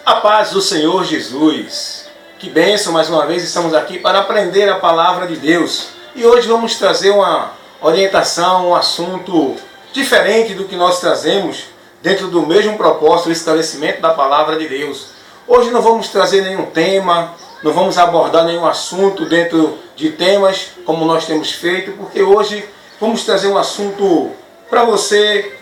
A paz do Senhor Jesus. Que bênção, mais uma vez estamos aqui para aprender a palavra de Deus. E hoje vamos trazer uma orientação, um assunto diferente do que nós trazemos dentro do mesmo propósito, o esclarecimento da palavra de Deus. Hoje não vamos trazer nenhum tema, não vamos abordar nenhum assunto dentro de temas como nós temos feito, porque hoje vamos trazer um assunto para você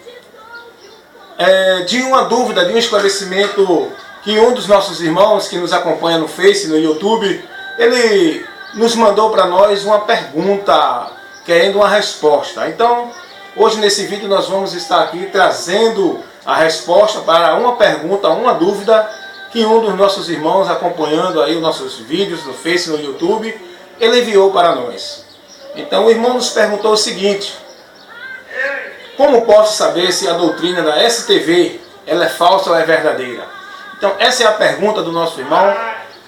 de uma dúvida, de um esclarecimento que um dos nossos irmãos que nos acompanha no Face, no YouTube, ele nos mandou para nós uma pergunta, querendo uma resposta. Então, hoje nesse vídeo nós vamos estar aqui trazendo a resposta para uma pergunta, uma dúvida que um dos nossos irmãos acompanhando aí os nossos vídeos no Face, no YouTube, ele enviou para nós. Então o irmão nos perguntou o seguinte: como posso saber se a doutrina da STV ela é falsa ou é verdadeira? Então essa é a pergunta do nosso irmão,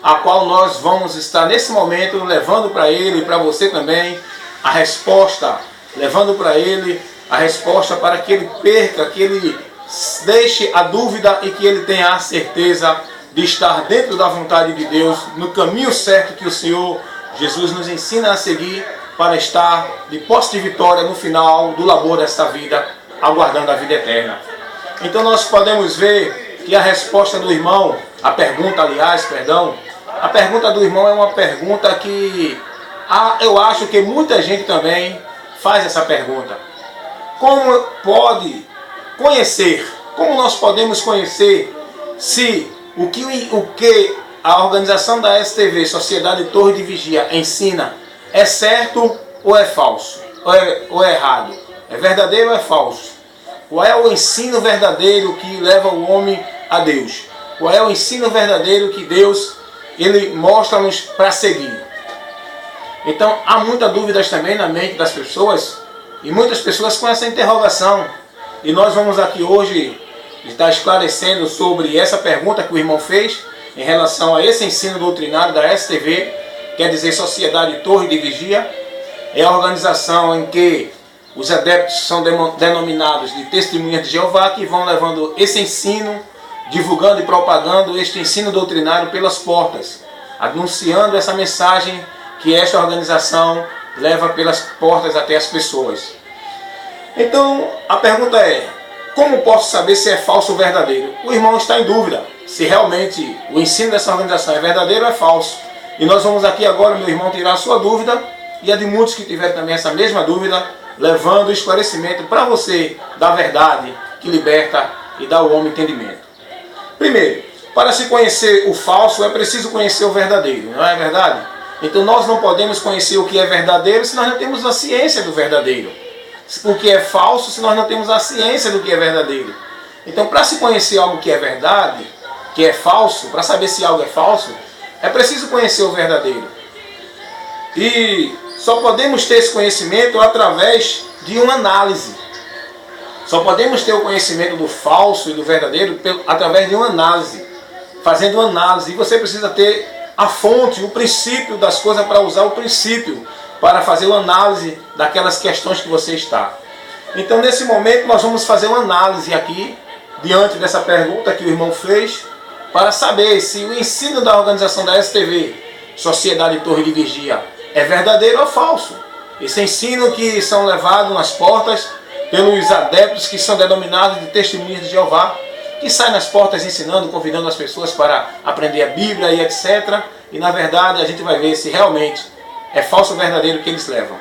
a qual nós vamos estar nesse momento levando para ele e para você também a resposta, levando para ele a resposta para que ele perca, que ele deixe a dúvida e que ele tenha a certeza de estar dentro da vontade de Deus, no caminho certo que o Senhor Jesus nos ensina a seguir para estar de posse de vitória no final do labor desta vida, aguardando a vida eterna. Então nós podemos ver que a resposta do irmão, a pergunta do irmão é uma pergunta que eu acho que muita gente também faz essa pergunta. Como pode conhecer, como nós podemos conhecer se o que a organização da STV, Sociedade Torre de Vigia, ensina é certo ou é falso? Ou é errado? É verdadeiro ou é falso? Qual é o ensino verdadeiro que leva o homem a Deus? Qual é o ensino verdadeiro que Deus ele mostra-nos para seguir? Então há muitas dúvidas também na mente das pessoas e muitas pessoas com essa interrogação. E nós vamos aqui hoje estar esclarecendo sobre essa pergunta que o irmão fez em relação a esse ensino doutrinário da STV, quer dizer Sociedade Torre de Vigia. É a organização em que os adeptos são denominados de Testemunhas de Jeová, que vão levando esse ensino, divulgando e propagando este ensino doutrinário pelas portas, anunciando essa mensagem que esta organização leva pelas portas até as pessoas. Então a pergunta é: como posso saber se é falso ou verdadeiro? O irmão está em dúvida se realmente o ensino dessa organização é verdadeiro ou é falso. E nós vamos aqui agora, meu irmão, tirar a sua dúvida e a de muitos que tiverem também essa mesma dúvida, levando o esclarecimento para você da verdade que liberta e dá ao homem entendimento. Primeiro, para se conhecer o falso é preciso conhecer o verdadeiro, não é verdade? Então nós não podemos conhecer o que é verdadeiro se nós não temos a ciência do verdadeiro. O que é falso se nós não temos a ciência do que é verdadeiro. Então, para se conhecer algo que é verdade, que é falso, para saber se algo é falso, é preciso conhecer o verdadeiro. E só podemos ter esse conhecimento através de uma análise. Só podemos ter o conhecimento do falso e do verdadeiro através de uma análise. Fazendo uma análise. E você precisa ter a fonte, o princípio das coisas para usar o princípio, para fazer uma análise daquelas questões que você está. Então nesse momento nós vamos fazer uma análise aqui, diante dessa pergunta que o irmão fez, para saber se o ensino da organização da STV, Sociedade Torre de Vigia, é verdadeiro ou falso. Esse ensino que são levados nas portas pelos adeptos que são denominados de Testemunhas de Jeová, que saem nas portas ensinando, convidando as pessoas para aprender a Bíblia e etc. E na verdade a gente vai ver se realmente é falso ou verdadeiro que eles levam.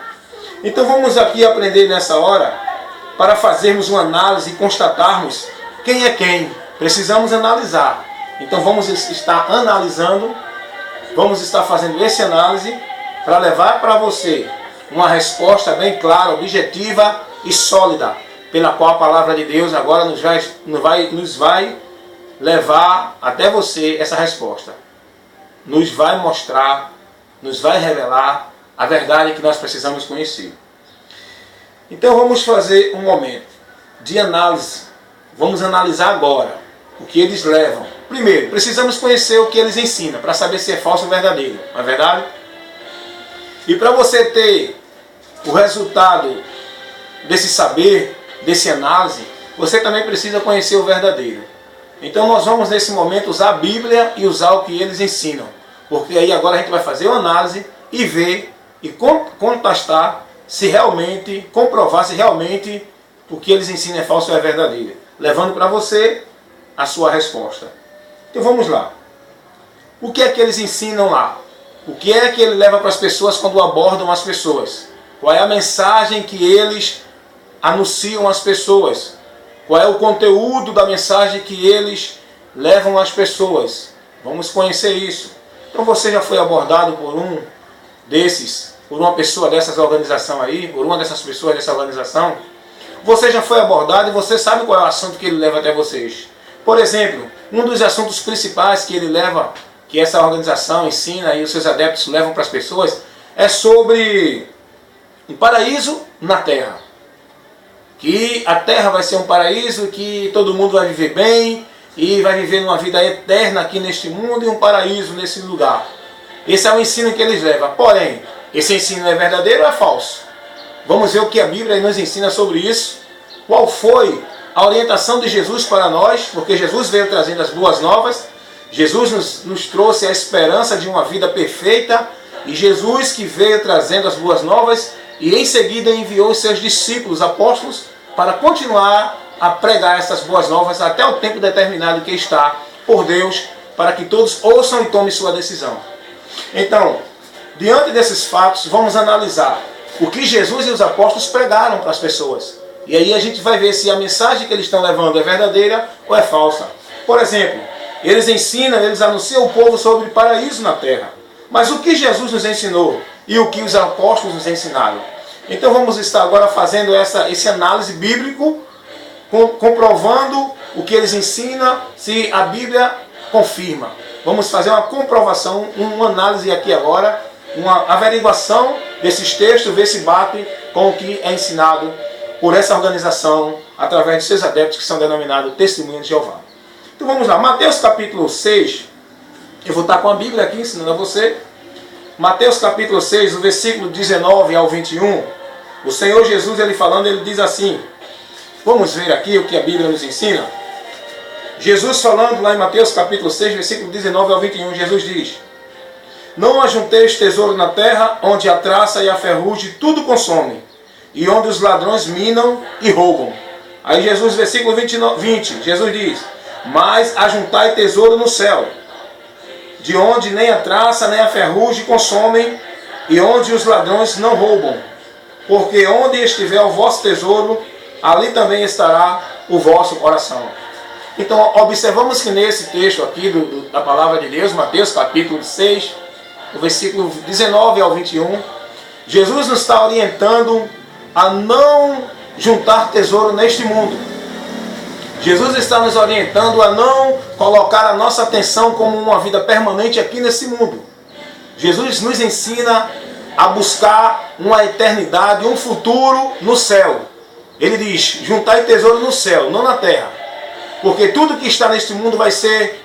Então vamos aqui aprender nessa hora para fazermos uma análise e constatarmos quem é quem. Precisamos analisar. Então vamos estar analisando, vamos estar fazendo essa análise para levar para você uma resposta bem clara, objetiva e sólida, pela qual a palavra de Deus agora nos vai levar até você essa resposta. Nos vai mostrar, nos vai revelar a verdade que nós precisamos conhecer. Então vamos fazer um momento de análise. Vamos analisar agora o que eles levam. Primeiro, precisamos conhecer o que eles ensinam para saber se é falso ou verdadeiro. Não é verdade? E para você ter o resultado desse saber, desse análise, você também precisa conhecer o verdadeiro. Então nós vamos nesse momento usar a Bíblia e usar o que eles ensinam. Porque aí agora a gente vai fazer uma análise e ver e contrastar se realmente, comprovar se realmente o que eles ensinam é falso ou é verdadeiro. Levando para você a sua resposta. Então vamos lá. O que é que eles ensinam lá? O que é que ele leva para as pessoas quando abordam as pessoas? Qual é a mensagem que eles anunciam às pessoas? Qual é o conteúdo da mensagem que eles levam às pessoas? Vamos conhecer isso. Então você já foi abordado por um desses, por uma pessoa dessas organização aí, por uma dessas pessoas dessa organização? Você já foi abordado e você sabe qual é o assunto que ele leva até vocês. Por exemplo, um dos assuntos principais que ele leva, que essa organização ensina e os seus adeptos levam para as pessoas, é sobre um paraíso na Terra. Que a Terra vai ser um paraíso, que todo mundo vai viver bem e vai viver uma vida eterna aqui neste mundo e um paraíso nesse lugar. Esse é o ensino que eles levam. Porém, esse ensino é verdadeiro ou é falso? Vamos ver o que a Bíblia nos ensina sobre isso. Qual foi a orientação de Jesus para nós? Porque Jesus veio trazendo as boas novas. Jesus nos trouxe a esperança de uma vida perfeita. E Jesus que veio trazendo as boas novas e em seguida enviou os seus discípulos, apóstolos, para continuar a pregar essas boas novas até o tempo determinado que está por Deus, para que todos ouçam e tomem sua decisão. Então, diante desses fatos, vamos analisar o que Jesus e os apóstolos pregaram para as pessoas. E aí a gente vai ver se a mensagem que eles estão levando é verdadeira ou é falsa. Por exemplo, eles ensinam, eles anunciam o povo sobre paraíso na terra. Mas o que Jesus nos ensinou e o que os apóstolos nos ensinaram? Então vamos estar agora fazendo esse análise bíblico, comprovando o que eles ensinam, se a Bíblia confirma. Vamos fazer uma comprovação, uma análise aqui agora, uma averiguação desses textos, ver se bate com o que é ensinado por essa organização, através de seus adeptos que são denominados Testemunhas de Jeová. Então vamos lá, Mateus capítulo 6, eu vou estar com a Bíblia aqui ensinando a você. Mateus capítulo 6, o versículo 19 ao 21, o Senhor Jesus, ele falando, ele diz assim, vamos ver aqui o que a Bíblia nos ensina. Jesus falando lá em Mateus capítulo 6, versículo 19 ao 21, Jesus diz, não ajunteis tesouro na terra, onde a traça e a ferrugem tudo consomem, e onde os ladrões minam e roubam. Aí Jesus, versículo 20, Jesus diz, mas ajuntai tesouro no céu, de onde nem a traça nem a ferrugem consomem, e onde os ladrões não roubam. Porque onde estiver o vosso tesouro, ali também estará o vosso coração. Então observamos que nesse texto aqui da palavra de Deus, Mateus capítulo 6, o versículo 19 ao 21, Jesus nos está orientando a não juntar tesouro neste mundo. Jesus está nos orientando a não colocar a nossa atenção como uma vida permanente aqui nesse mundo. Jesus nos ensina a buscar uma eternidade, um futuro no céu. Ele diz, juntai tesouro no céu, não na terra. Porque tudo que está neste mundo vai ser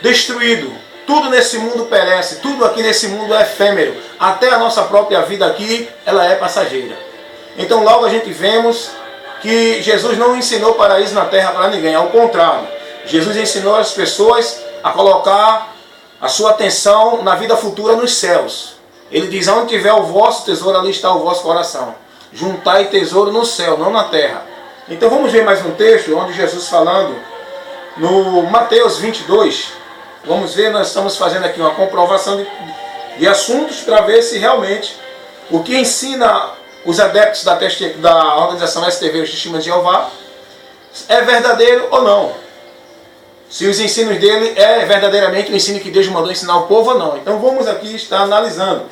destruído. Tudo nesse mundo perece, tudo aqui nesse mundo é efêmero. Até a nossa própria vida aqui, ela é passageira. Então logo a gente vemos que Jesus não ensinou paraíso na terra para ninguém, ao contrário. Jesus ensinou as pessoas a colocar a sua atenção na vida futura nos céus. Ele diz, onde tiver o vosso tesouro, ali está o vosso coração. Juntai tesouro no céu, não na terra. Então vamos ver mais um texto, onde Jesus falando, no Mateus 22, vamos ver, nós estamos fazendo aqui uma comprovação de assuntos para ver se realmente o que ensina os adeptos da organização STV, os Testemunhas de Jeová, é verdadeiro ou não. Se os ensinos dele é verdadeiramente o ensino que Deus mandou ensinar ao povo ou não. Então vamos aqui estar analisando.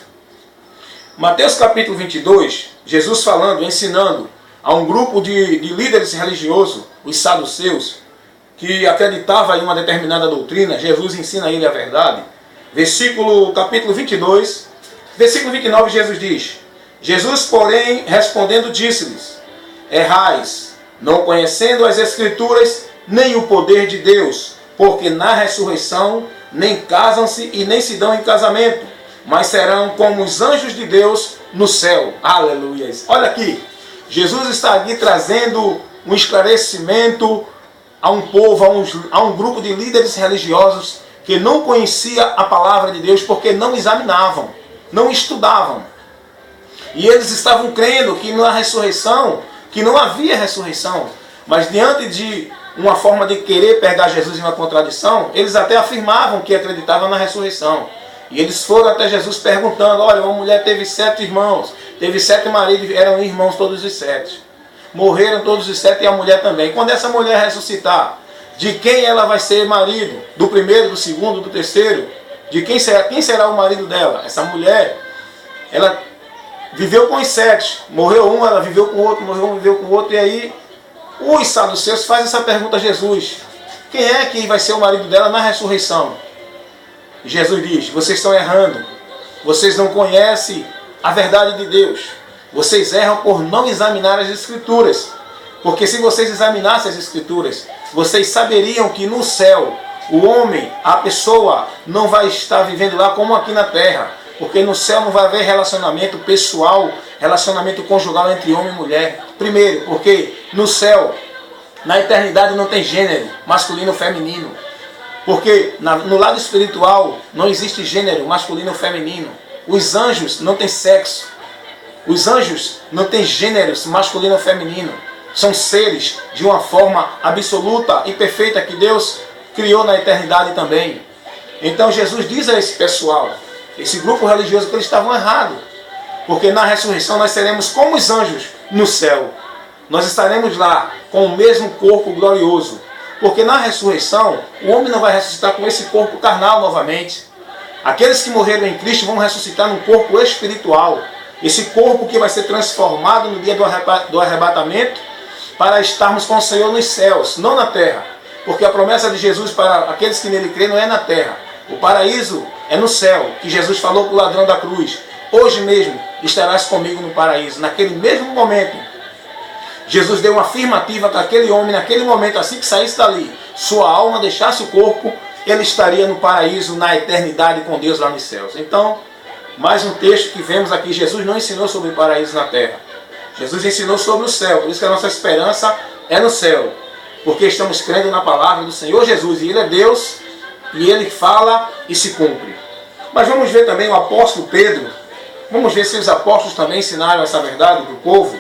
Mateus capítulo 22, Jesus falando, ensinando a um grupo de líderes religiosos, os saduceus, que acreditava em uma determinada doutrina. Jesus ensina a ele a verdade. Capítulo 22, versículo 29, Jesus diz, Jesus, porém, respondendo, disse-lhes, errais, não conhecendo as Escrituras, nem o poder de Deus, porque na ressurreição nem casam-se e nem se dão em casamento, mas serão como os anjos de Deus no céu. Aleluia! Olha aqui, Jesus está aqui trazendo um esclarecimento a um povo, a um grupo de líderes religiosos que não conhecia a palavra de Deus porque não examinavam, não estudavam. E eles estavam crendo que na ressurreição, que não havia ressurreição. Mas diante de uma forma de querer pegar Jesus em uma contradição, eles até afirmavam que acreditavam na ressurreição. E eles foram até Jesus perguntando, olha, uma mulher teve 7 irmãos, teve 7 maridos, eram irmãos todos os 7. Morreram todos os 7 e a mulher também. Quando essa mulher ressuscitar, de quem ela vai ser marido? Do primeiro, do segundo, do terceiro? De quem será o marido dela? Essa mulher, ela viveu com os 7. Morreu um, ela viveu com o outro, morreu um, viveu com o outro. E aí, os saduceus fazem essa pergunta a Jesus. Quem é que vai ser o marido dela na ressurreição? E Jesus diz, vocês estão errando. Vocês não conhecem a verdade de Deus. Vocês erram por não examinar as Escrituras. Porque se vocês examinassem as Escrituras, vocês saberiam que no céu, o homem, a pessoa, não vai estar vivendo lá como aqui na terra. Porque no céu não vai haver relacionamento pessoal, relacionamento conjugal entre homem e mulher. Primeiro, porque no céu, na eternidade não tem gênero, masculino ou feminino. Porque no lado espiritual não existe gênero, masculino ou feminino. Os anjos não têm sexo. Os anjos não têm gêneros, masculino ou feminino. São seres de uma forma absoluta e perfeita que Deus criou na eternidade também. Então Jesus diz a esse pessoal, esse grupo religioso, que eles estavam errados. Porque na ressurreição nós seremos como os anjos no céu. Nós estaremos lá com o mesmo corpo glorioso. Porque na ressurreição, o homem não vai ressuscitar com esse corpo carnal novamente. Aqueles que morreram em Cristo vão ressuscitar num corpo espiritual. Esse corpo que vai ser transformado no dia do arrebatamento para estarmos com o Senhor nos céus, não na terra. Porque a promessa de Jesus para aqueles que nele creem não é na terra. O paraíso é no céu, que Jesus falou para o ladrão da cruz. Hoje mesmo estarás comigo no paraíso. Naquele mesmo momento, Jesus deu uma afirmativa para aquele homem, naquele momento, assim que saísse dali, sua alma deixasse o corpo, ele estaria no paraíso, na eternidade com Deus lá nos céus. Então, mais um texto que vemos aqui, Jesus não ensinou sobre o paraíso na terra. Jesus ensinou sobre o céu, por isso que a nossa esperança é no céu. Porque estamos crendo na palavra do Senhor Jesus, e Ele é Deus, e Ele fala e se cumpre. Mas vamos ver também o apóstolo Pedro, vamos ver se os apóstolos também ensinaram essa verdade para o povo.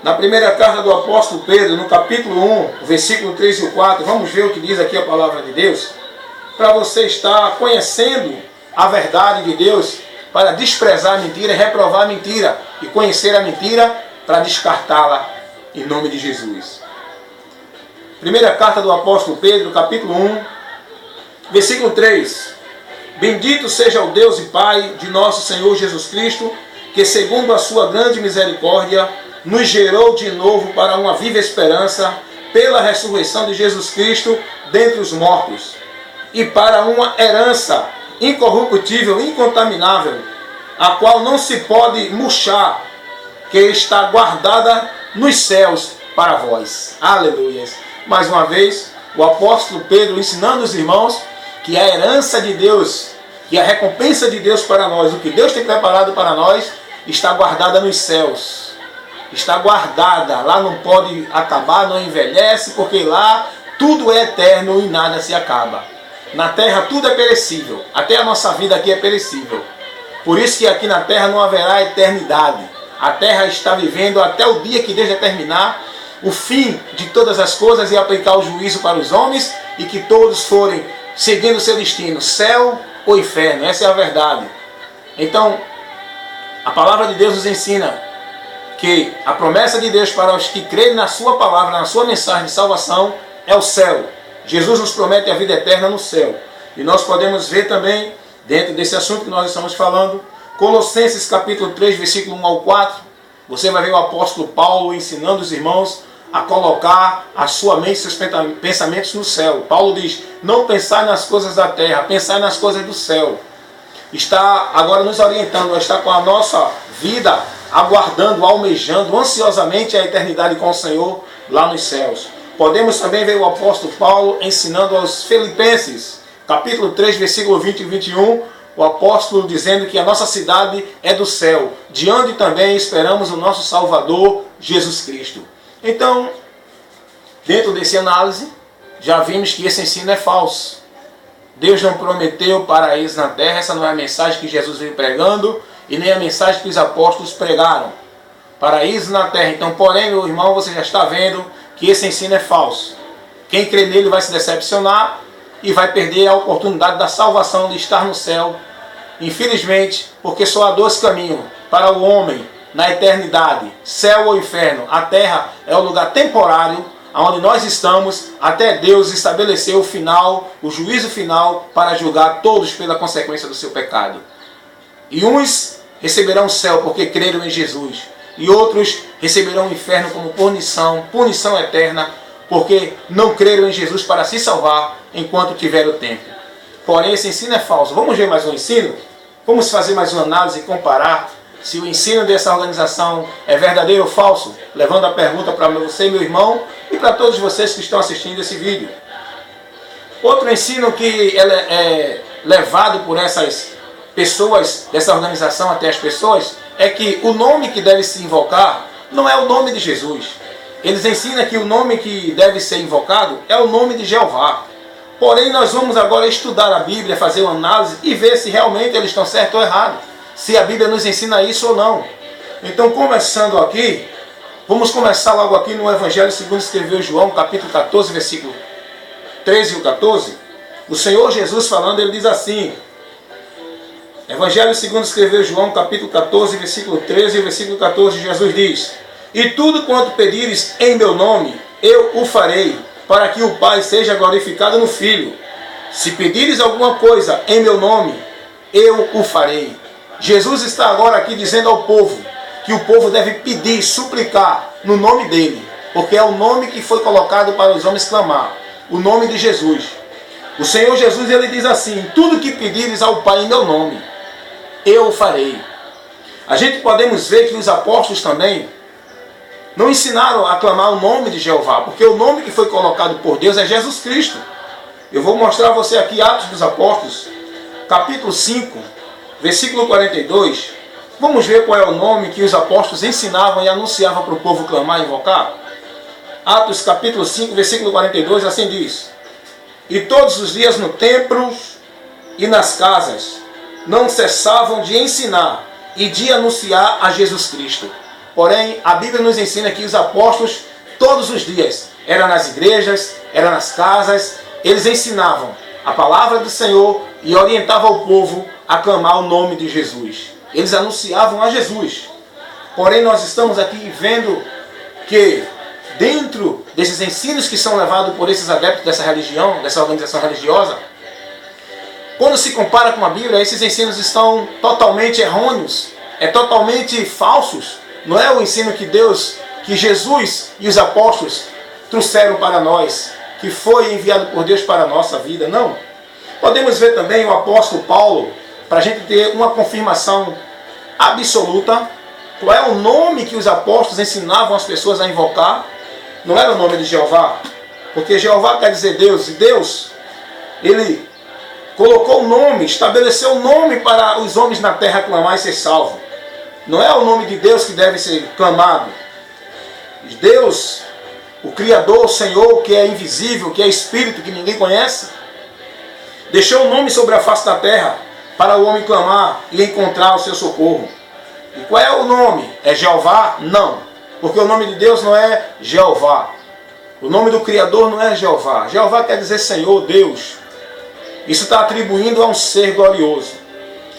Na primeira carta do apóstolo Pedro, no capítulo 1, versículo 3 e 4, vamos ver o que diz aqui a palavra de Deus, para você estar conhecendo a verdade de Deus, para desprezar a mentira, reprovar a mentira, e conhecer a mentira para descartá-la em nome de Jesus. Primeira carta do apóstolo Pedro, capítulo 1, versículo 3. Bendito seja o Deus e Pai de nosso Senhor Jesus Cristo, que segundo a sua grande misericórdia, nos gerou de novo para uma viva esperança, pela ressurreição de Jesus Cristo dentre os mortos, e para uma herança incorruptível, incontaminável, a qual não se pode murchar, que está guardada nos céus para vós. Aleluia! Mais uma vez, o apóstolo Pedro ensinando os irmãos que a herança de Deus, que a recompensa de Deus para nós, o que Deus tem preparado para nós, está guardada nos céus. Está guardada, lá não pode acabar, não envelhece, porque lá tudo é eterno e nada se acaba. Na terra tudo é perecível, até a nossa vida aqui é perecível. Por isso que aqui na terra não haverá eternidade. A terra está vivendo até o dia que Deus determinar o fim de todas as coisas e aplicar o juízo para os homens, e que todos forem seguindo o seu destino, céu ou inferno. Essa é a verdade. Então, a palavra de Deus nos ensina que a promessa de Deus para os que creem na sua palavra, na sua mensagem de salvação, é o céu. Jesus nos promete a vida eterna no céu. E nós podemos ver também, dentro desse assunto que nós estamos falando, Colossenses capítulo 3, versículo 1 ao 4, você vai ver o apóstolo Paulo ensinando os irmãos a colocar a sua mente, seus pensamentos no céu. Paulo diz, não pensar nas coisas da terra, pensar nas coisas do céu. Está agora nos orientando a estar com a nossa vida aguardando, almejando ansiosamente a eternidade com o Senhor lá nos céus. Podemos também ver o apóstolo Paulo ensinando aos Filipenses, capítulo 3, versículo 20 e 21, o apóstolo dizendo que a nossa cidade é do céu, de onde também esperamos o nosso Salvador, Jesus Cristo. Então, Dentro desse análise, já vimos que esse ensino é falso. Deus não prometeu paraíso na terra, essa não é a mensagem que Jesus veio pregando e nem a mensagem que os apóstolos pregaram. Paraíso na terra. Então, porém, meu irmão, você já está vendo que esse ensino é falso. Quem crê nele vai se decepcionar e vai perder a oportunidade da salvação, de estar no céu. Infelizmente, porque só há dois caminhos para o homem na eternidade, céu ou inferno. A terra é o lugar temporário onde nós estamos, até Deus estabelecer o final, o juízo final, para julgar todos pela consequência do seu pecado. E uns receberão o céu porque creram em Jesus, e outros receberão o inferno como punição, punição eterna, porque não creram em Jesus para se salvar enquanto tiver o tempo. Porém, esse ensino é falso. Vamos ver mais um ensino? Vamos fazer mais uma análise e comparar se o ensino dessa organização é verdadeiro ou falso, levando a pergunta para você, meu irmão, e para todos vocês que estão assistindo esse vídeo. Outro ensino que é levado por essas pessoas, dessa organização até as pessoas, é que o nome que deve se invocar não é o nome de Jesus. Eles ensinam que o nome que deve ser invocado é o nome de Jeová. Porém, nós vamos agora estudar a Bíblia, fazer uma análise e ver se realmente eles estão certos ou errados. Se a Bíblia nos ensina isso ou não. Então, começando aqui, vamos começar logo aqui no Evangelho segundo escreveu João, capítulo 14, versículo 13 e 14. O Senhor Jesus falando, ele diz assim, Evangelho segundo escreveu João, capítulo 14, versículo 13 e versículo 14, Jesus diz, e tudo quanto pedires em meu nome, eu o farei, para que o Pai seja glorificado no Filho. Se pedires alguma coisa em meu nome, eu o farei. Jesus está agora aqui dizendo ao povo que o povo deve pedir, suplicar no nome dele, porque é o nome que foi colocado para os homens clamar, o nome de Jesus. O Senhor Jesus, ele diz assim, tudo que pedires ao Pai em meu nome, eu o farei. A gente podemos ver que os apóstolos também não ensinaram a clamar o nome de Jeová, porque o nome que foi colocado por Deus é Jesus Cristo. Eu vou mostrar a você aqui Atos dos Apóstolos, capítulo 5, versículo 42. Vamos ver qual é o nome que os apóstolos ensinavam e anunciavam para o povo clamar e invocar? Atos capítulo 5, versículo 42, assim diz, e todos os dias no templo e nas casas não cessavam de ensinar e de anunciar a Jesus Cristo. Porém, a Bíblia nos ensina que os apóstolos, todos os dias, era nas igrejas, era nas casas, eles ensinavam a palavra do Senhor e orientavam o povo a clamar o nome de Jesus. Eles anunciavam a Jesus. Porém, nós estamos aqui vendo que dentro desses ensinos que são levados por esses adeptos dessa religião, dessa organização religiosa, quando se compara com a Bíblia, esses ensinos estão totalmente errôneos, totalmente falsos. Não é o ensino que Deus, que Jesus e os apóstolos trouxeram para nós, que foi enviado por Deus para a nossa vida, não. Podemos ver também o apóstolo Paulo, para a gente ter uma confirmação absoluta, qual é o nome que os apóstolos ensinavam as pessoas a invocar. Não era o nome de Jeová, porque Jeová quer dizer Deus, e Deus, ele colocou o nome, estabeleceu o nome para os homens na terra clamar e ser salvos. Não é o nome de Deus que deve ser clamado. Deus, o Criador, o Senhor, que é invisível, que é Espírito, que ninguém conhece, deixou o nome sobre a face da terra para o homem clamar e encontrar o seu socorro. E qual é o nome? É Jeová? Não. Porque o nome de Deus não é Jeová. O nome do Criador não é Jeová. Jeová quer dizer Senhor, Deus. Isso está atribuindo a um ser glorioso.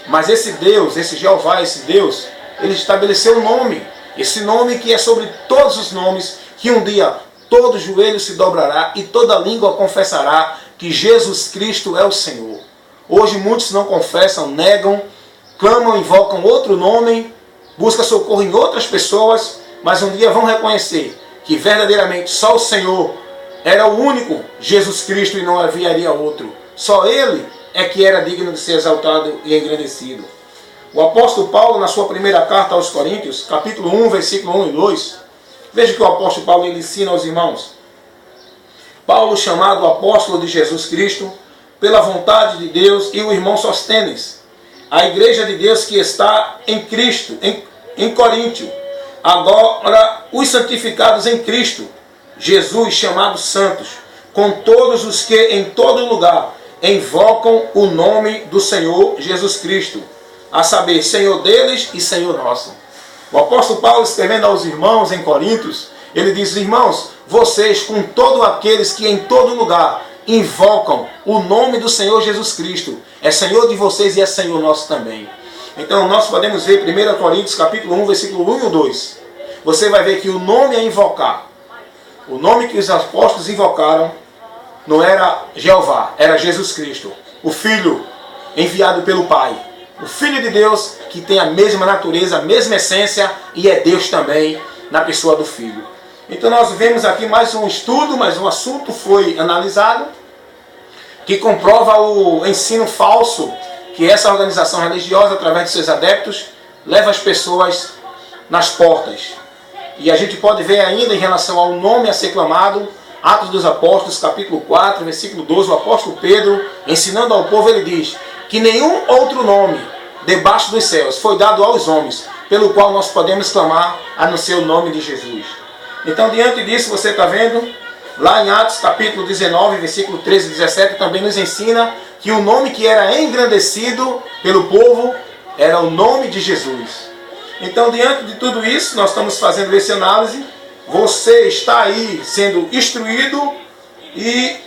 Mas esse Deus, esse Jeová, esse Deus, ele estabeleceu um nome. Esse nome que é sobre todos os nomes, que um dia todo joelho se dobrará e toda língua confessará que Jesus Cristo é o Senhor. Hoje muitos não confessam, negam, clamam, invocam outro nome, buscam socorro em outras pessoas, mas um dia vão reconhecer que verdadeiramente só o Senhor era o único Jesus Cristo e não haveria outro. Só Ele é que era digno de ser exaltado e engrandecido. O apóstolo Paulo, na sua primeira carta aos Coríntios, capítulo 1, versículo 1 e 2, veja que o apóstolo Paulo ele ensina aos irmãos. Paulo, chamado apóstolo de Jesus Cristo, pela vontade de Deus, e o irmão Sostênes, a igreja de Deus que está em Cristo, em Coríntio, agora os santificados em Cristo, Jesus chamados santos, com todos os que em todo lugar invocam o nome do Senhor Jesus Cristo, a saber, Senhor deles e Senhor nosso. O apóstolo Paulo, escrevendo aos irmãos em Coríntios, ele diz: irmãos, vocês com todos aqueles que em todo lugar invocam o nome do Senhor Jesus Cristo, é Senhor de vocês e é Senhor nosso também. Então nós podemos ver 1 Coríntios capítulo 1, versículo 1 e 2. Você vai ver que o nome a invocar, o nome que os apóstolos invocaram, não era Jeová, era Jesus Cristo, o Filho enviado pelo Pai. O Filho de Deus que tem a mesma natureza, a mesma essência e é Deus também na pessoa do Filho. Então nós vemos aqui mais um estudo, mais um assunto foi analisado que comprova o ensino falso que essa organização religiosa, através de seus adeptos, leva as pessoas nas portas. E a gente pode ver ainda em relação ao nome a ser clamado, Atos dos Apóstolos, capítulo 4, versículo 12, o apóstolo Pedro, ensinando ao povo, ele diz que nenhum outro nome debaixo dos céus foi dado aos homens, pelo qual nós podemos clamar, a não ser o nome de Jesus. Então, diante disso, você está vendo, lá em Atos, capítulo 19, versículo 13 e 17, também nos ensina que o nome que era engrandecido pelo povo era o nome de Jesus. Então, diante de tudo isso, nós estamos fazendo essa análise. Você está aí sendo instruído e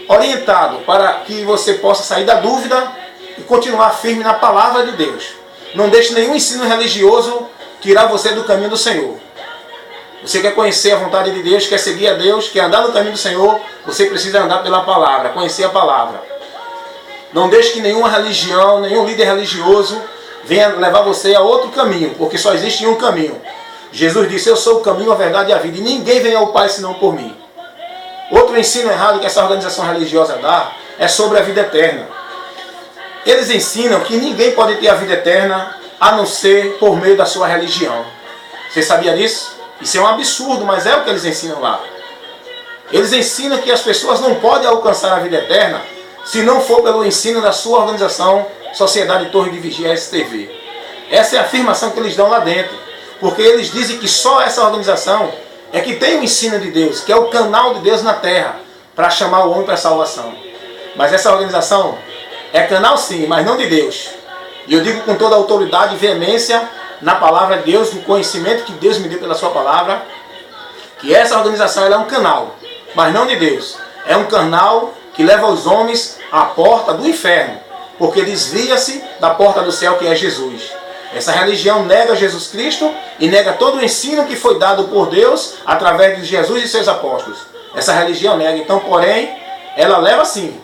orientado para que você possa sair da dúvida e continuar firme na palavra de Deus. Não deixe nenhum ensino religioso tirar você do caminho do Senhor. Você quer conhecer a vontade de Deus, quer seguir a Deus, quer andar no caminho do Senhor, você precisa andar pela palavra, conhecer a palavra. Não deixe que nenhuma religião, nenhum líder religioso venha levar você a outro caminho, porque só existe um caminho. Jesus disse: eu sou o caminho, a verdade e a vida, e ninguém vem ao Pai senão por mim. Outro ensino errado que essa organização religiosa dá é sobre a vida eterna. Eles ensinam que ninguém pode ter a vida eterna a não ser por meio da sua religião. Você sabia disso? Isso é um absurdo, mas é o que eles ensinam lá. Eles ensinam que as pessoas não podem alcançar a vida eterna se não for pelo ensino da sua organização Sociedade Torre de Vigia STV. Essa é a afirmação que eles dão lá dentro. Porque eles dizem que só essa organização é que tem o ensino de Deus, que é o canal de Deus na terra, para chamar o homem para a salvação. Mas essa organização é canal sim, mas não de Deus. E eu digo com toda a autoridade e veemência, na palavra de Deus, no conhecimento que Deus me deu pela sua palavra, que essa organização ela é um canal, mas não de Deus. É um canal que leva os homens à porta do inferno, porque desvia-se da porta do céu, que é Jesus. Essa religião nega Jesus Cristo e nega todo o ensino que foi dado por Deus através de Jesus e seus apóstolos. Essa religião nega, então, porém, ela leva sim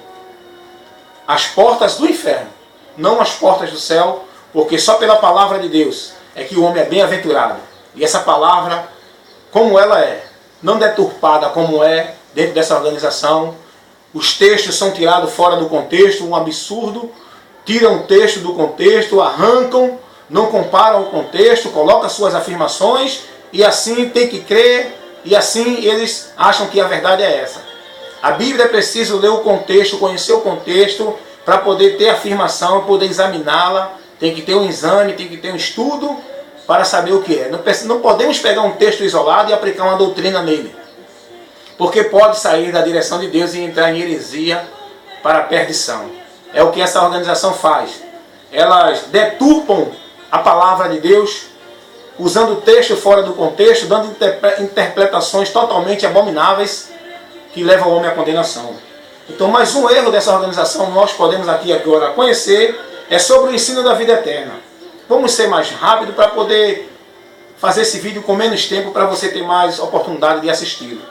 as portas do inferno, não as portas do céu, porque só pela palavra de Deus é que o homem é bem-aventurado. E essa palavra, como ela é, não deturpada como é dentro dessa organização, os textos são tirados fora do contexto, um absurdo, tiram o texto do contexto, arrancam, não comparam o contexto, colocam suas afirmações e assim tem que crer, e assim eles acham que a verdade é essa. A Bíblia é preciso ler o contexto, conhecer o contexto, para poder ter afirmação, poder examiná-la. Tem que ter um exame, tem que ter um estudo para saber o que é. Não podemos pegar um texto isolado e aplicar uma doutrina nele, porque pode sair da direção de Deus e entrar em heresia para a perdição. É o que essa organização faz. Elas deturpam a palavra de Deus, usando o texto fora do contexto, dando interpretações totalmente abomináveis que levam o homem à condenação. Então, mais um erro dessa organização, nós podemos aqui agora conhecer, é sobre o ensino da vida eterna. Vamos ser mais rápido para poder fazer esse vídeo com menos tempo, para você ter mais oportunidade de assisti-lo.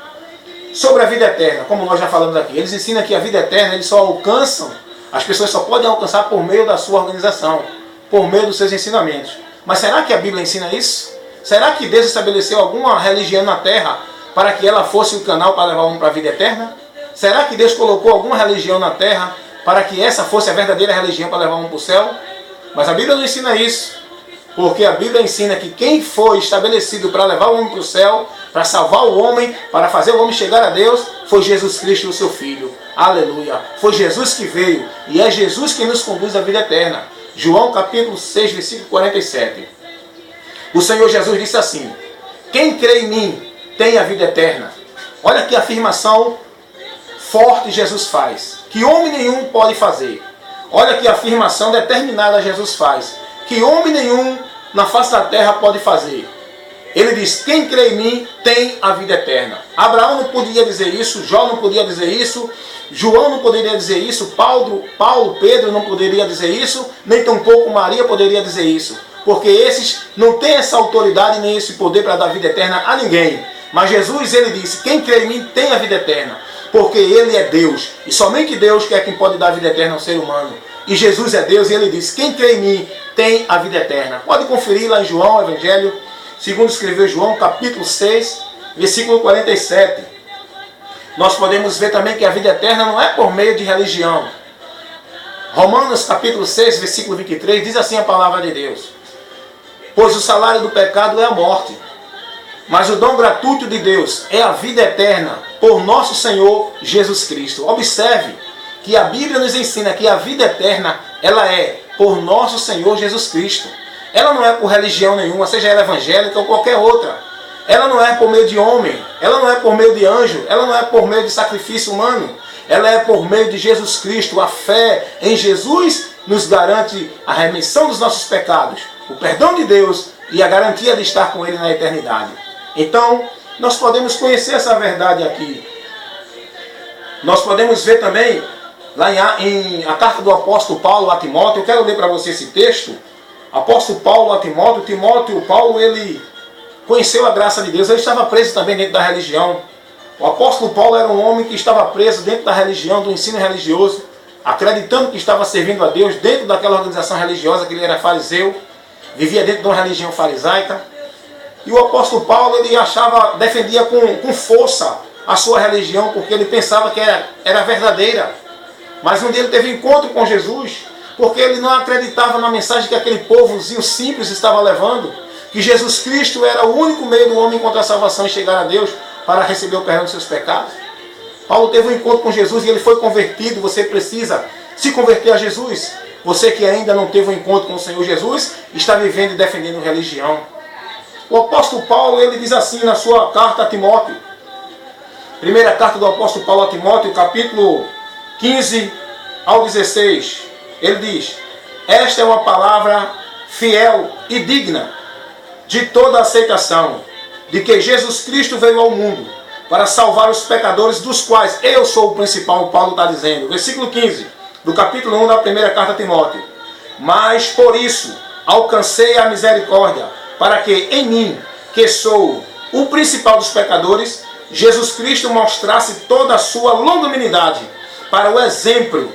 Sobre a vida eterna, como nós já falamos aqui, eles ensinam que a vida eterna eles só alcançam, as pessoas só podem alcançar por meio da sua organização, por meio dos seus ensinamentos. Mas será que a Bíblia ensina isso? Será que Deus estabeleceu alguma religião na terra para que ela fosse o canal para levar o homem para a vida eterna? Será que Deus colocou alguma religião na terra para que essa fosse a verdadeira religião para levar o homem para o céu? Mas a Bíblia não ensina isso. Porque a Bíblia ensina que quem foi estabelecido para levar o homem para o céu, para salvar o homem, para fazer o homem chegar a Deus, foi Jesus Cristo, o seu Filho. Aleluia! Foi Jesus que veio e é Jesus que nos conduz à vida eterna. João capítulo 6, versículo 47. O Senhor Jesus disse assim: quem crê em mim tem a vida eterna. Olha que afirmação forte Jesus faz, que homem nenhum pode fazer. Olha que afirmação determinada Jesus faz, que homem nenhum na face da terra pode fazer. Ele diz, quem crê em mim tem a vida eterna. Abraão não podia dizer isso, Jó não podia dizer isso, João não poderia dizer isso, Paulo, Pedro não poderia dizer isso, nem tampouco Maria poderia dizer isso. Porque esses não têm essa autoridade nem esse poder para dar vida eterna a ninguém. Mas Jesus, ele disse, quem crê em mim tem a vida eterna. Porque ele é Deus. E somente Deus que é quem pode dar vida eterna ao ser humano. E Jesus é Deus e ele disse, quem crê em mim tem a vida eterna. Pode conferir lá em João, Evangelho, segundo escreveu João, capítulo 6, versículo 47. Nós podemos ver também que a vida eterna não é por meio de religião. Romanos, capítulo 6, versículo 23, diz assim a palavra de Deus. Pois o salário do pecado é a morte, mas o dom gratuito de Deus é a vida eterna por nosso Senhor Jesus Cristo. Observe que a Bíblia nos ensina que a vida eterna, ela é por nosso Senhor Jesus Cristo. Ela não é por religião nenhuma, seja ela evangélica ou qualquer outra. Ela não é por meio de homem, ela não é por meio de anjo, ela não é por meio de sacrifício humano. Ela é por meio de Jesus Cristo. A fé em Jesus nos garante a remissão dos nossos pecados, o perdão de Deus e a garantia de estar com Ele na eternidade. Então, nós podemos conhecer essa verdade aqui. Nós podemos ver também, lá em a carta do apóstolo Paulo a Timóteo, eu quero ler para você esse texto. Apóstolo Paulo a Timóteo, Paulo, ele conheceu a graça de Deus, ele estava preso também dentro da religião. O apóstolo Paulo era um homem que estava preso dentro da religião, do ensino religioso, acreditando que estava servindo a Deus dentro daquela organização religiosa, que ele era fariseu, vivia dentro de uma religião farisaica. E o apóstolo Paulo, ele defendia com força a sua religião, porque ele pensava que era verdadeira. Mas um dia ele teve encontro com Jesus, porque ele não acreditava na mensagem que aquele povozinho simples estava levando, que Jesus Cristo era o único meio do homem encontrar a salvação e chegar a Deus para receber o perdão dos seus pecados. Paulo teve um encontro com Jesus e ele foi convertido. Você precisa se converter a Jesus. Você que ainda não teve um encontro com o Senhor Jesus, está vivendo e defendendo religião. O apóstolo Paulo, ele diz assim na sua carta a Timóteo. Primeira carta do apóstolo Paulo a Timóteo, capítulo 15 ao 16. Ele diz, esta é uma palavra fiel e digna de toda aceitação, de que Jesus Cristo veio ao mundo para salvar os pecadores, dos quais eu sou o principal, Paulo está dizendo. Versículo 15, do capítulo 1 da primeira carta a Timóteo. Mas por isso alcancei a misericórdia, para que em mim, que sou o principal dos pecadores, Jesus Cristo mostrasse toda a sua longanimidade, para o exemplo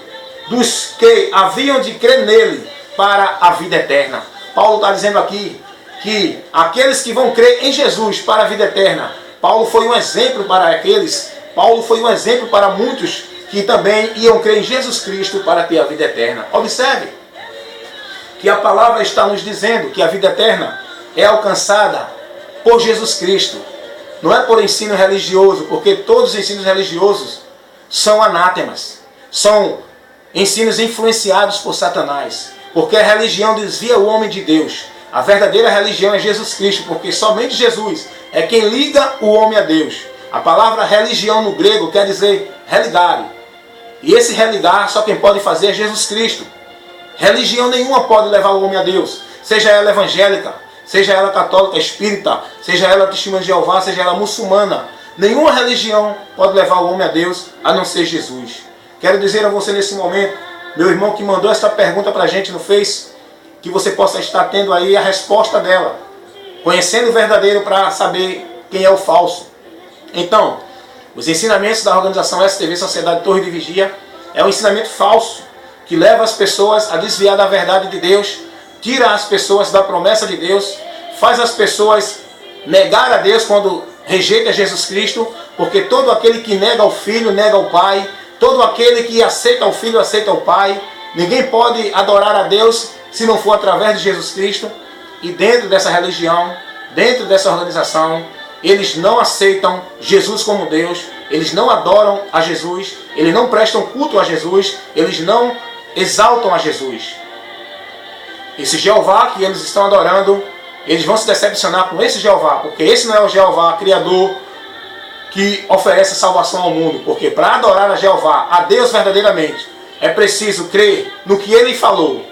dos que haviam de crer nele, para a vida eterna. Paulo está dizendo aqui que aqueles que vão crer em Jesus para a vida eterna, Paulo foi um exemplo para aqueles, Paulo foi um exemplo para muitos que também iam crer em Jesus Cristo para ter a vida eterna. Observe que a palavra está nos dizendo que a vida eterna é alcançada por Jesus Cristo. Não é por ensino religioso, porque todos os ensinos religiosos são anátemas, são ensinos influenciados por Satanás, porque a religião desvia o homem de Deus. A verdadeira religião é Jesus Cristo, porque somente Jesus é quem liga o homem a Deus. A palavra religião no grego quer dizer religare. E esse religar só quem pode fazer é Jesus Cristo. Religião nenhuma pode levar o homem a Deus, seja ela evangélica, seja ela católica, espírita, seja ela testemunha de Jeová, seja ela muçulmana. Nenhuma religião pode levar o homem a Deus, a não ser Jesus. Quero dizer a você nesse momento, meu irmão que mandou essa pergunta para a gente no Face, que você possa estar tendo aí a resposta dela, conhecendo o verdadeiro para saber quem é o falso. Então, os ensinamentos da organização STV, Sociedade Torre de Vigia, é um ensinamento falso, que leva as pessoas a desviar da verdade de Deus, tira as pessoas da promessa de Deus, faz as pessoas negar a Deus quando rejeita Jesus Cristo, porque todo aquele que nega o Filho, nega o Pai, todo aquele que aceita o Filho, aceita o Pai. Ninguém pode adorar a Deus se não for através de Jesus Cristo. E dentro dessa religião, dentro dessa organização, eles não aceitam Jesus como Deus, eles não adoram a Jesus, eles não prestam culto a Jesus, eles não exaltam a Jesus. Esse Jeová que eles estão adorando, eles vão se decepcionar com esse Jeová, porque esse não é o Jeová Criador, que oferece salvação ao mundo, porque para adorar a Jeová, a Deus verdadeiramente, é preciso crer no que Ele falou,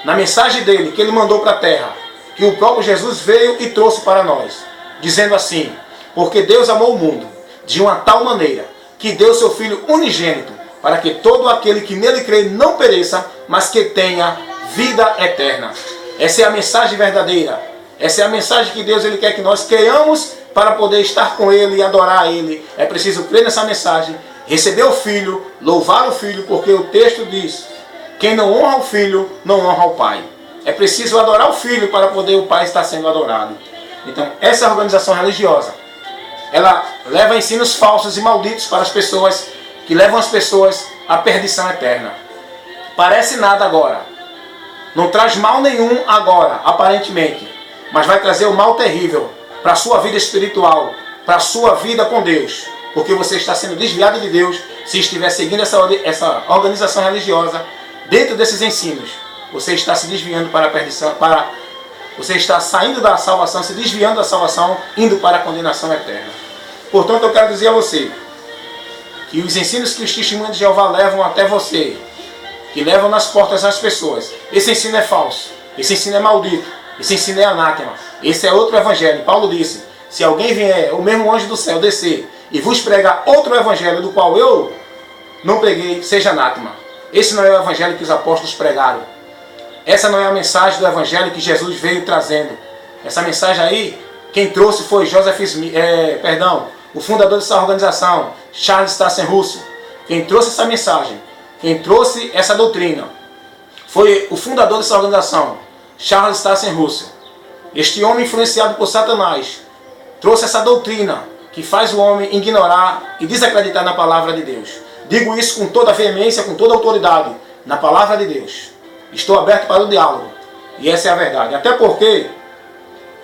na mensagem dele que Ele mandou para a terra, que o próprio Jesus veio e trouxe para nós, dizendo assim: porque Deus amou o mundo de uma tal maneira que deu seu Filho unigênito, para que todo aquele que nele crê não pereça, mas que tenha vida eterna. Essa é a mensagem verdadeira. Essa é a mensagem que Deus Ele quer que nós creiamos para poder estar com Ele e adorar Ele. É preciso crer nessa mensagem, receber o Filho, louvar o Filho, porque o texto diz: quem não honra o Filho, não honra o Pai. É preciso adorar o Filho para poder o Pai estar sendo adorado. Então, essa organização religiosa, ela leva ensinos falsos e malditos para as pessoas, que levam as pessoas à perdição eterna. Parece nada agora. Não traz mal nenhum agora, aparentemente. Mas vai trazer um mal terrível para a sua vida espiritual, para a sua vida com Deus. Porque você está sendo desviado de Deus se estiver seguindo essa organização religiosa. Dentro desses ensinos, você está se desviando para a perdição, você está saindo da salvação, se desviando da salvação, indo para a condenação eterna. Portanto, eu quero dizer a você que os ensinos que os testemunhos de Jeová levam até você, que levam nas portas as pessoas, esse ensino é falso, esse ensino é maldito, esse ensino é anátema, esse é outro evangelho. Paulo disse: se alguém vier, o mesmo anjo do céu descer e vos pregar outro evangelho do qual eu não preguei, seja anátema. Esse não é o evangelho que os apóstolos pregaram. Essa não é a mensagem do evangelho que Jesus veio trazendo. Essa mensagem aí, quem trouxe foi Joseph Smith, o fundador dessa organização, Charles Taze Russell. Quem trouxe essa mensagem, quem trouxe essa doutrina, foi o fundador dessa organização, Charles Taze Russell. Este homem influenciado por Satanás trouxe essa doutrina que faz o homem ignorar e desacreditar na palavra de Deus. Digo isso com toda a veemência, com toda a autoridade, na palavra de Deus. Estou aberto para o diálogo. E essa é a verdade. Até porque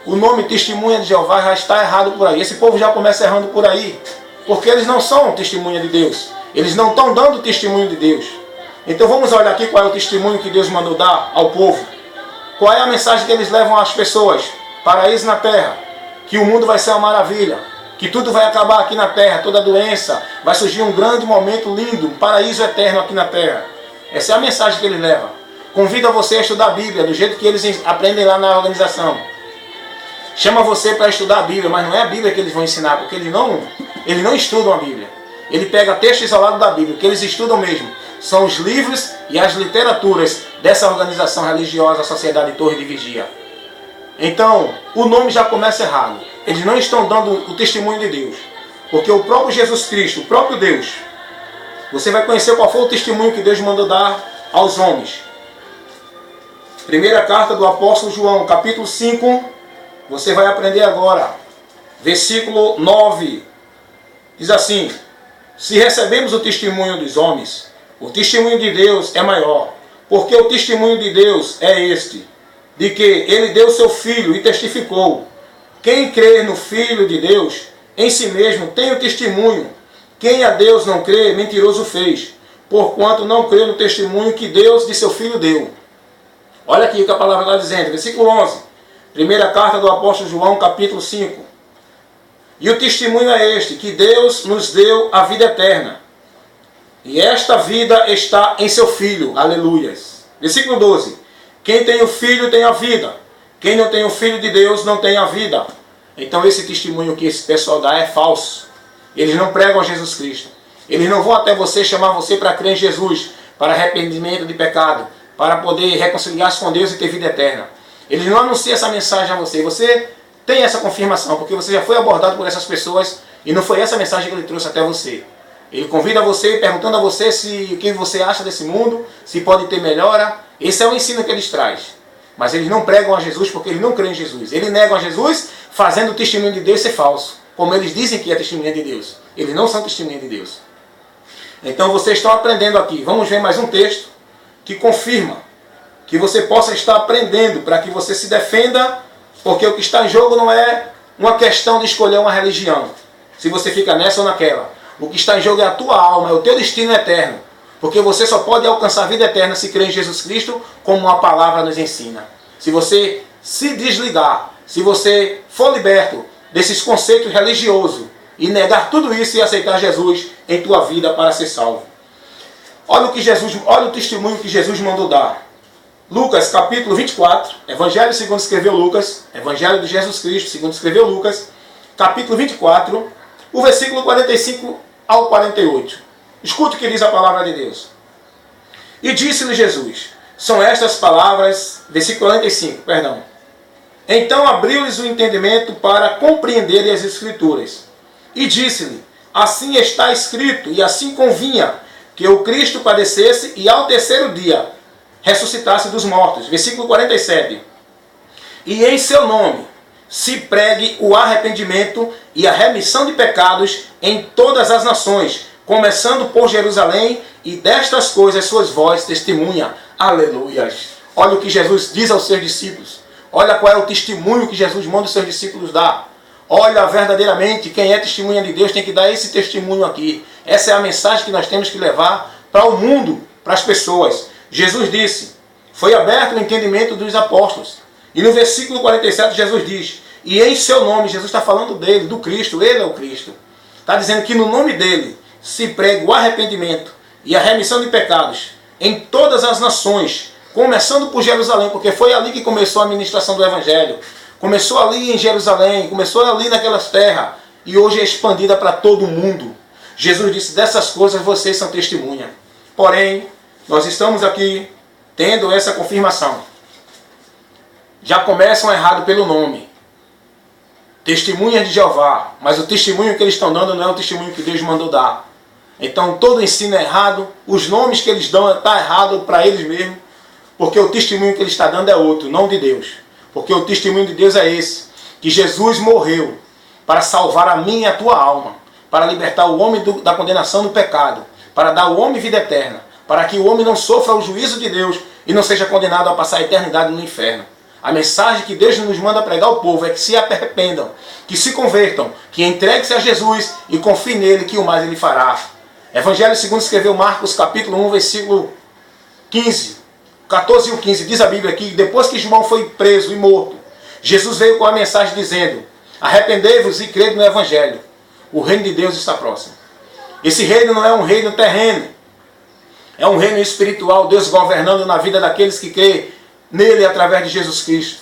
o nome testemunha de Jeová já está errado por aí. Esse povo já começa errando por aí. Porque eles não são testemunha de Deus. Eles não estão dando testemunho de Deus. Então vamos olhar aqui qual é o testemunho que Deus mandou dar ao povo. Qual é a mensagem que eles levam às pessoas? Paraíso na terra. Que o mundo vai ser uma maravilha. Que tudo vai acabar aqui na terra. Toda doença. Vai surgir um grande momento lindo. Um paraíso eterno aqui na terra. Essa é a mensagem que eles levam. Convido você a estudar a Bíblia do jeito que eles aprendem lá na organização. Chama você para estudar a Bíblia, mas não é a Bíblia que eles vão ensinar, porque eles não estudam a Bíblia. Ele pega texto isolado da Bíblia. O que eles estudam mesmo são os livros e as literaturas dessa organização religiosa, a Sociedade Torre de Vigia. Então, o nome já começa errado. Eles não estão dando o testemunho de Deus. Porque o próprio Jesus Cristo, o próprio Deus, você vai conhecer qual foi o testemunho que Deus mandou dar aos homens. Primeira carta do apóstolo João, capítulo 5, você vai aprender agora. Versículo 9. Diz assim: se recebemos o testemunho dos homens, o testemunho de Deus é maior. Porque o testemunho de Deus é este, de que Ele deu seu Filho e testificou. Quem crê no Filho de Deus, em si mesmo tem o testemunho. Quem a Deus não crê, mentiroso fez, porquanto não crê no testemunho que Deus de seu Filho deu. Olha aqui o que a palavra está dizendo, versículo 11. Primeira carta do apóstolo João, capítulo 5. E o testemunho é este, que Deus nos deu a vida eterna. E esta vida está em seu Filho. Aleluias. Versículo 12. Quem tem o Filho tem a vida. Quem não tem o Filho de Deus não tem a vida. Então esse testemunho que esse pessoal dá é falso. Eles não pregam a Jesus Cristo. Eles não vão até você chamar você para crer em Jesus, para arrependimento de pecado, para poder reconciliar-se com Deus e ter vida eterna. Eles não anunciam essa mensagem a você. Você tem essa confirmação, porque você já foi abordado por essas pessoas e não foi essa mensagem que ele trouxe até você. Ele convida você, perguntando a você o que você acha desse mundo, se pode ter melhora. Esse é o ensino que eles trazem. Mas eles não pregam a Jesus porque eles não creem em Jesus. Eles negam a Jesus fazendo o testemunho de Deus ser falso, como eles dizem que é testemunha de Deus. Eles não são testemunha de Deus. Então vocês estão aprendendo aqui. Vamos ver mais um texto que confirma que você possa estar aprendendo para que você se defenda, porque o que está em jogo não é uma questão de escolher uma religião, se você fica nessa ou naquela. O que está em jogo é a tua alma, é o teu destino eterno, porque você só pode alcançar a vida eterna se crer em Jesus Cristo, como a palavra nos ensina. Se você se desligar, se você for liberto desses conceitos religiosos, e negar tudo isso e aceitar Jesus em tua vida para ser salvo. Olha o testemunho que Jesus mandou dar. Lucas capítulo 24, Evangelho segundo escreveu Lucas, Evangelho de Jesus Cristo segundo escreveu Lucas, capítulo 24, o versículo 45 ao 48. Escute o que diz a palavra de Deus. E disse-lhe Jesus, são estas palavras, versículo 45, perdão. Então abriu-lhes o entendimento para compreenderem as Escrituras. E disse-lhe, assim está escrito, e assim convinha, que o Cristo padecesse e ao terceiro dia ressuscitasse dos mortos. Versículo 47. E em seu nome se pregue o arrependimento e a remissão de pecados em todas as nações, começando por Jerusalém, e destas coisas sois vós testemunha. Aleluias. Olha o que Jesus diz aos seus discípulos. Olha qual é o testemunho que Jesus manda os seus discípulos dar. Olha verdadeiramente, quem é testemunha de Deus tem que dar esse testemunho aqui. Essa é a mensagem que nós temos que levar para o mundo, para as pessoas. Jesus disse, foi aberto o entendimento dos apóstolos. E no versículo 47 Jesus diz, e em seu nome, Jesus está falando dele, do Cristo, ele é o Cristo. Está dizendo que no nome dele se prega o arrependimento e a remissão de pecados em todas as nações, começando por Jerusalém, porque foi ali que começou a ministração do Evangelho. Começou ali em Jerusalém, começou ali naquelas terras, e hoje é expandida para todo o mundo. Jesus disse, dessas coisas vocês são testemunha. Porém, nós estamos aqui tendo essa confirmação. Já começam errado pelo nome. Testemunhas de Jeová, mas o testemunho que eles estão dando não é o testemunho que Deus mandou dar. Então todo ensino é errado, os nomes que eles dão está errado para eles mesmos, porque o testemunho que ele está dando é outro, não de Deus. Porque o testemunho de Deus é esse, que Jesus morreu para salvar a minha e a tua alma, para libertar o homem da condenação do pecado, para dar ao homem vida eterna, para que o homem não sofra o juízo de Deus e não seja condenado a passar a eternidade no inferno. A mensagem que Deus nos manda pregar ao povo é que se arrependam, que se convertam, que entreguem-se a Jesus e confiem nele, que o mais ele fará. Evangelho segundo escreveu Marcos capítulo 1, versículo 15. 14 e 15, diz a Bíblia aqui, depois que João foi preso e morto, Jesus veio com a mensagem dizendo, arrependei-vos e crede no Evangelho. O reino de Deus está próximo. Esse reino não é um reino terreno, é um reino espiritual, Deus governando na vida daqueles que creem nele através de Jesus Cristo.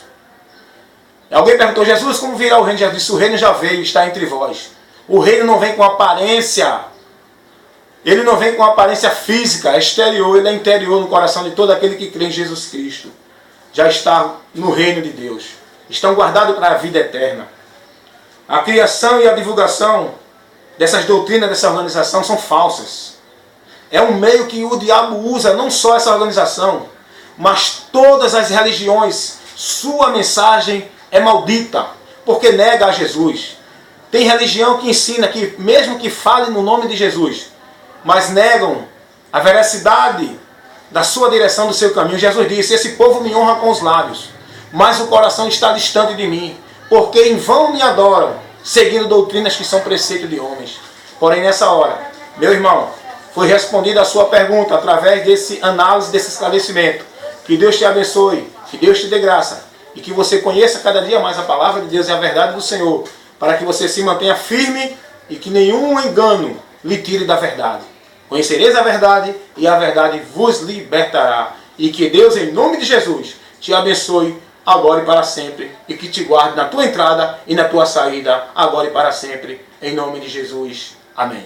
Alguém perguntou, Jesus, como virá o reino? Jesus disse, o reino já veio, está entre vós. O reino não vem com aparência. Ele não vem com aparência física, exterior, ele é interior no coração de todo aquele que crê em Jesus Cristo. Já está no reino de Deus. Estão guardados para a vida eterna. A criação e a divulgação dessas doutrinas, dessa organização são falsas. É um meio que o diabo usa, não só essa organização, mas todas as religiões. Sua mensagem é maldita, porque nega a Jesus. Tem religião que ensina que, mesmo que fale no nome de Jesus, mas negam a veracidade da sua direção, do seu caminho. Jesus disse, esse povo me honra com os lábios, mas o coração está distante de mim, porque em vão me adoram, seguindo doutrinas que são preceitos de homens. Porém, nessa hora, meu irmão, foi respondida a sua pergunta através desse análise, desse esclarecimento. Que Deus te abençoe, que Deus te dê graça, e que você conheça cada dia mais a palavra de Deus e a verdade do Senhor, para que você se mantenha firme e que nenhum engano lhe tire da verdade. Conhecereis a verdade e a verdade vos libertará. E que Deus, em nome de Jesus, te abençoe agora e para sempre, e que te guarde na tua entrada e na tua saída, agora e para sempre, em nome de Jesus. Amém.